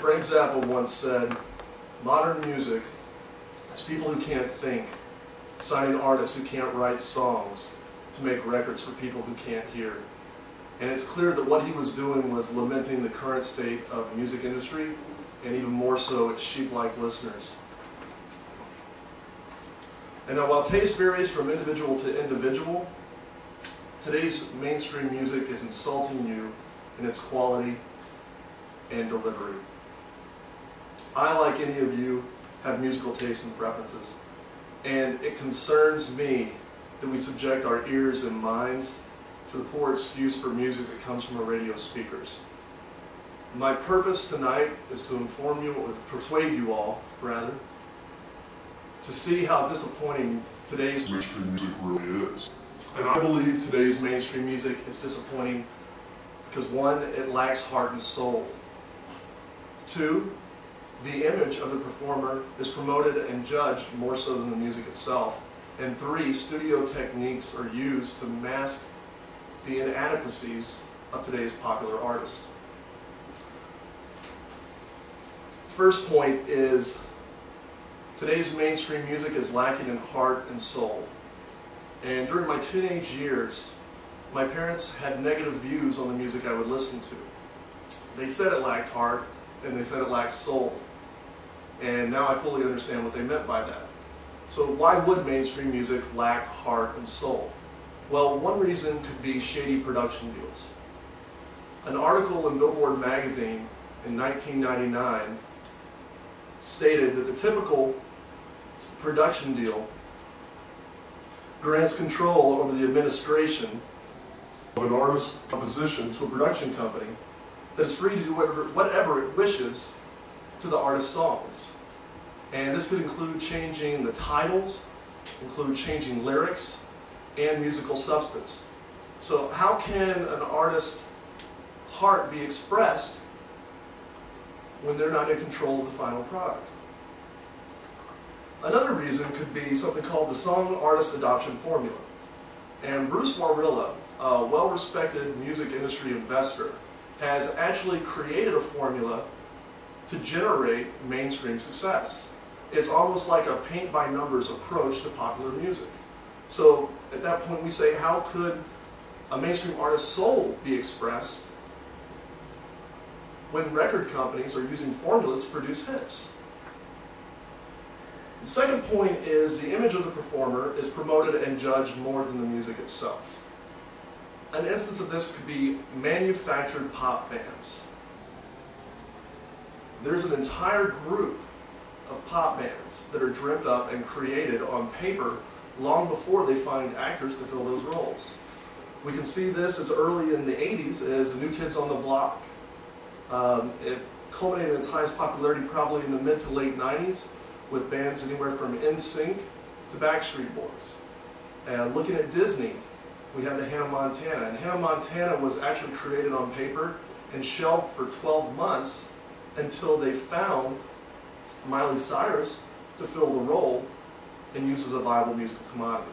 Frank Zappa once said, "Modern music is people who can't think, signing artists who can't write songs to make records for people who can't hear." And it's clear that what he was doing was lamenting the current state of the music industry, and even more so its sheep-like listeners. And now, while taste varies from individual to individual, today's mainstream music is insulting you in its quality and delivery. I, like any of you, have musical tastes and preferences, and it concerns me that we subject our ears and minds to the poor excuse for music that comes from our radio speakers. My purpose tonight is to inform you, or persuade you all, rather, to see how disappointing today's mainstream music really is. And I believe today's mainstream music is disappointing because, one, it lacks heart and soul. Two, the image of the performer is promoted and judged more so than the music itself. And three, studio techniques are used to mask the inadequacies of today's popular artists. First point is, today's mainstream music is lacking in heart and soul. And during my teenage years, my parents had negative views on the music I would listen to. They said it lacked heart, and they said it lacked soul. And now I fully understand what they meant by that. So why would mainstream music lack heart and soul? Well, one reason could be shady production deals. An article in Billboard magazine in 1999 stated that the typical production deal grants control over the administration of an artist's composition to a production company that is free to do whatever it wishes to the artist's songs. And this could include changing the titles, include changing lyrics, and musical substance. So how can an artist's heart be expressed when they're not in control of the final product? Another reason could be something called the Song Artist Adoption Formula. And Bruce Warrilla, a well-respected music industry investor, has actually created a formula to generate mainstream success. It's almost like a paint-by-numbers approach to popular music. So at that point we say, how could a mainstream artist's soul be expressed when record companies are using formulas to produce hits? The second point is the image of the performer is promoted and judged more than the music itself. An instance of this could be manufactured pop bands. There's an entire group of pop bands that are dreamt up and created on paper long before they find actors to fill those roles. We can see this as early in the 80s as the New Kids on the Block. It culminated in its highest popularity probably in the mid to late 90s with bands anywhere from NSYNC to Backstreet Boys. And looking at Disney, we have the Hannah Montana. And Hannah Montana was actually created on paper and shelved for 12 months until they found Miley Cyrus to fill the role and use as a viable musical commodity.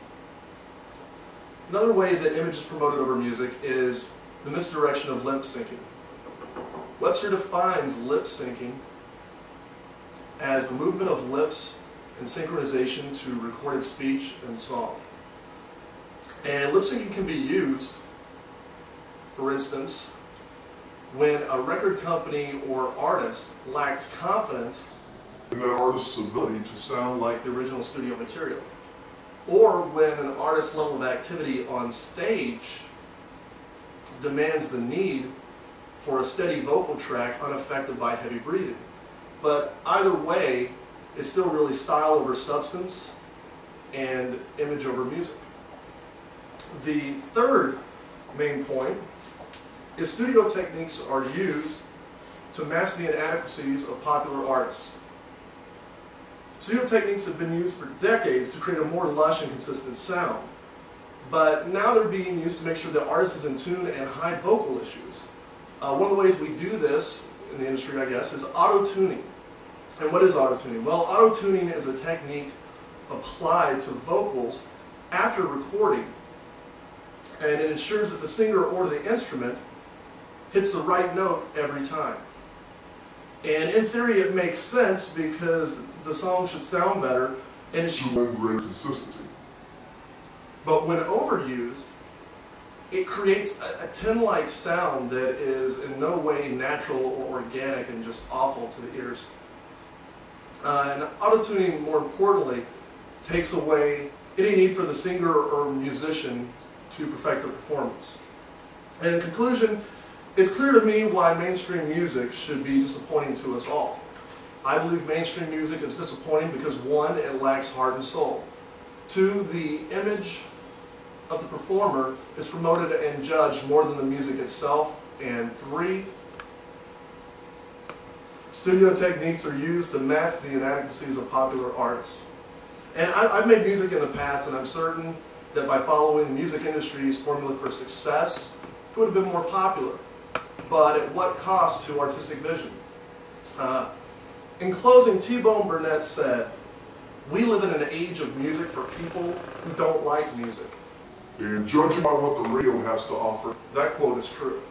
Another way that image is promoted over music is the misdirection of lip syncing. Webster defines lip syncing as the movement of lips in synchronization to recorded speech and song. And lip syncing can be used, for instance, when a record company or artist lacks confidence in that artist's ability to sound like the original studio material, or when an artist's level of activity on stage demands the need for a steady vocal track unaffected by heavy breathing. But either way, it's still really style over substance and image over music. The third main point is studio techniques are used to mask the inadequacies of popular artists. Studio techniques have been used for decades to create a more lush and consistent sound. But now they're being used to make sure the artist is in tune and hide vocal issues. One of the ways we do this in the industry, I guess, is auto-tuning. And what is auto-tuning? Well, auto-tuning is a technique applied to vocals after recording, and it ensures that the singer or the instrument hits the right note every time. And in theory it makes sense because the song should sound better and it should lend greater consistency. But when overused, it creates a tin-like sound that is in no way natural or organic and just awful to the ears. And auto-tuning, more importantly, takes away any need for the singer or musician to perfect their performance. And in conclusion, it's clear to me why mainstream music should be disappointing to us all. I believe mainstream music is disappointing because 1, it lacks heart and soul. 2, the image of the performer is promoted and judged more than the music itself. And 3, studio techniques are used to mask the inadequacies of popular arts. And I've made music in the past, and I'm certain that by following the music industry's formula for success, it would have been more popular. But at what cost to artistic vision? In closing, T-Bone Burnett said, "We live in an age of music for people who don't like music." And judging by what the radio has to offer, That quote is true.